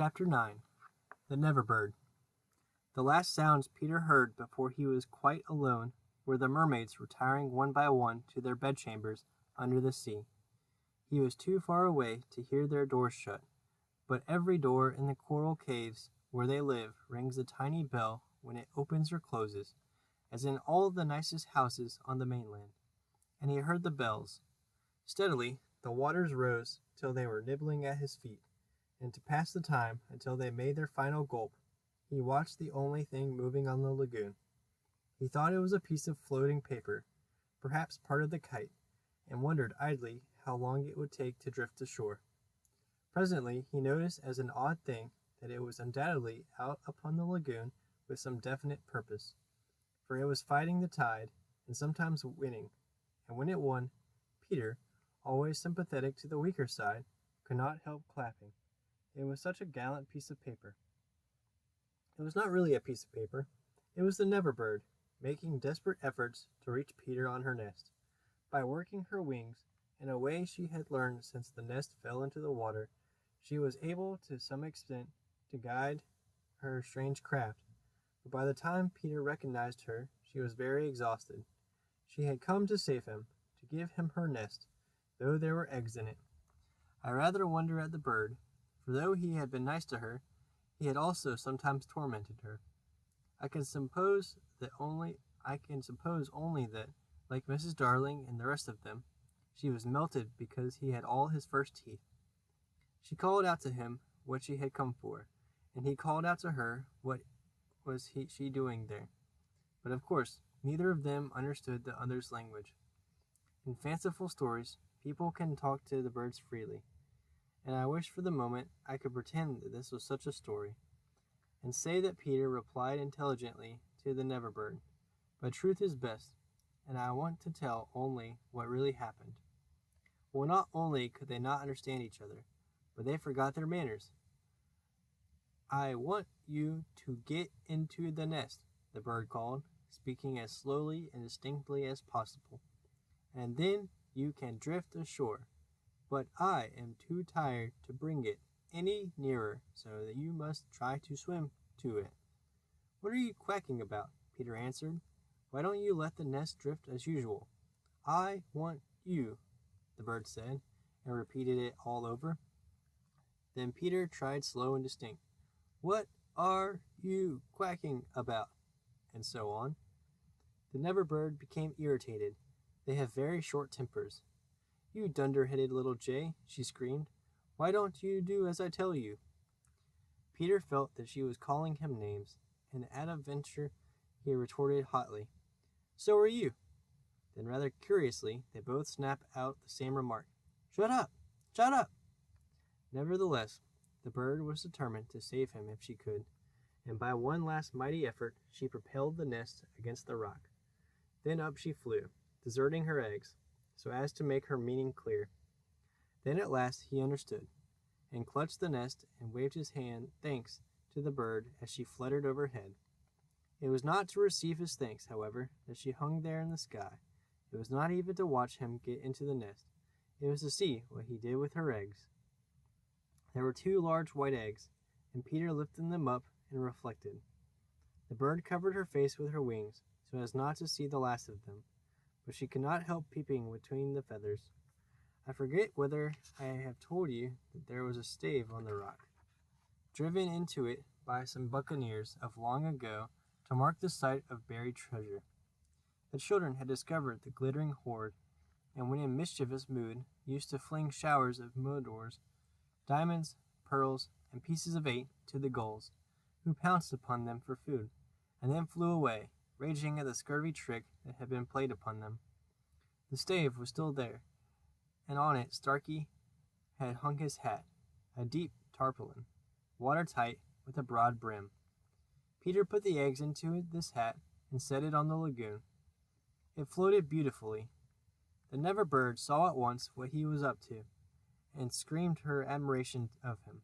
Chapter 9 The Never Bird. The last sounds Peter heard before he was quite alone were the mermaids retiring one by one to their bedchambers under the sea. He was too far away to hear their doors shut, but every door in the coral caves where they live rings a tiny bell when it opens or closes, as in all the nicest houses on the mainland. And he heard the bells. Steadily the waters rose till they were nibbling at his feet, and to pass the time until they made their final gulp, he watched the only thing moving on the lagoon. He thought it was a piece of floating paper, perhaps part of the kite, and wondered idly how long it would take to drift ashore. Presently he noticed as an odd thing that it was undoubtedly out upon the lagoon with some definite purpose, for it was fighting the tide and sometimes winning, and when it won, Peter, always sympathetic to the weaker side, could not help clapping. It was such a gallant piece of paper. It was not really a piece of paper. It was the Never Bird, making desperate efforts to reach Peter on her nest. By working her wings in a way she had learned since the nest fell into the water, she was able to some extent to guide her strange craft. But by the time Peter recognized her, she was very exhausted. She had come to save him, to give him her nest, though there were eggs in it. I rather wonder at the bird, for though he had been nice to her, he had also sometimes tormented her. I can suppose only that, like Mrs. Darling and the rest of them, she was melted because he had all his first teeth. She called out to him what she had come for, and he called out to her what she doing there. But of course, neither of them understood the other's language. In fanciful stories, people can talk to the birds freely, and I wish for the moment I could pretend that this was such a story, and say that Peter replied intelligently to the Never Bird. But truth is best, and I want to tell only what really happened. Well, not only could they not understand each other, but they forgot their manners. "I want you to get into the nest," the bird called, speaking as slowly and distinctly as possible, "and then you can drift ashore. But I am too tired to bring it any nearer, so that you must try to swim to it." "What are you quacking about?" Peter answered. "Why don't you let the nest drift as usual?" "I want you," the bird said, and repeated it all over. Then Peter tried slow and distinct. "What are you quacking about?" and so on. The Never Bird became irritated. They have very short tempers. "You dunder-headed little jay," she screamed. "Why don't you do as I tell you?" Peter felt that she was calling him names, and at a venture he retorted hotly, "So are you." Then rather curiously they both snapped out the same remark, "Shut up! Shut up!" Nevertheless, the bird was determined to save him if she could, and by one last mighty effort she propelled the nest against the rock. Then up she flew, deserting her eggs, so as to make her meaning clear. Then at last he understood, and clutched the nest and waved his hand thanks to the bird as she fluttered overhead. It was not to receive his thanks, however, that she hung there in the sky. It was not even to watch him get into the nest. It was to see what he did with her eggs. There were 2 large white eggs, and Peter lifted them up and reflected. The bird covered her face with her wings, so as not to see the last of them, but she could not help peeping between the feathers. I forget whether I have told you that there was a stave on the rock, driven into it by some buccaneers of long ago to mark the site of buried treasure. The children had discovered the glittering hoard, and when in mischievous mood used to fling showers of moidores, diamonds, pearls, and pieces of 8 to the gulls, who pounced upon them for food, and then flew away, raging at the scurvy trick that had been played upon them. The stave was still there, and on it Starkey had hung his hat, a deep tarpaulin, watertight, with a broad brim. Peter put the eggs into this hat and set it on the lagoon. It floated beautifully. The Never Bird saw at once what he was up to, and screamed her admiration of him.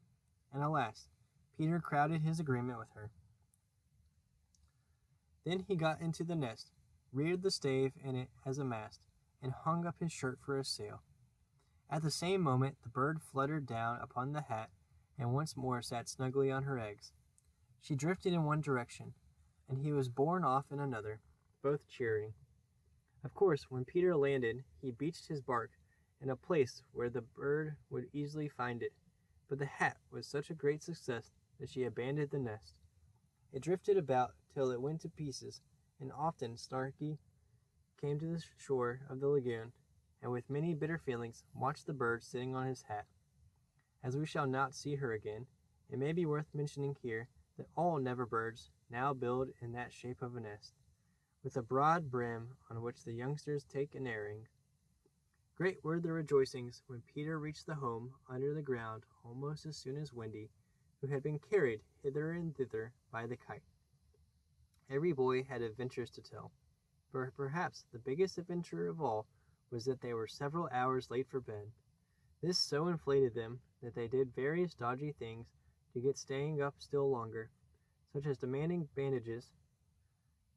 And alas, Peter crowded his agreement with her. Then he got into the nest, reared the stave in it as a mast, and hung up his shirt for a sail. At the same moment the bird fluttered down upon the hat and once more sat snugly on her eggs. She drifted in one direction, and he was borne off in another, both cheering. Of course, when Peter landed, he beached his bark in a place where the bird would easily find it, but the hat was such a great success that she abandoned the nest. It drifted about till it went to pieces, and often Snarky came to the shore of the lagoon, and with many bitter feelings watched the bird sitting on his hat. As we shall not see her again, it may be worth mentioning here that all never birds now build in that shape of a nest, with a broad brim on which the youngsters take an airing. Great were the rejoicings when Peter reached the home under the ground almost as soon as Wendy, who had been carried hither and thither by the kite. Every boy had adventures to tell, but perhaps the biggest adventure of all was that they were several hours late for bed. This so inflated them that they did various dodgy things to get staying up still longer, such as demanding bandages.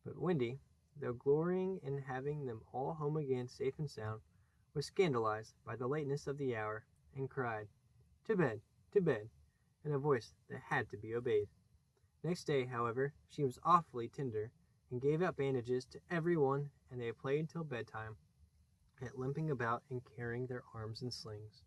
But Wendy, though glorying in having them all home again safe and sound, was scandalized by the lateness of the hour, and cried, to bed, in a voice that had to be obeyed. Next day, however, she was awfully tender, and gave out bandages to every one, and they played till bedtime, at limping about and carrying their arms in slings.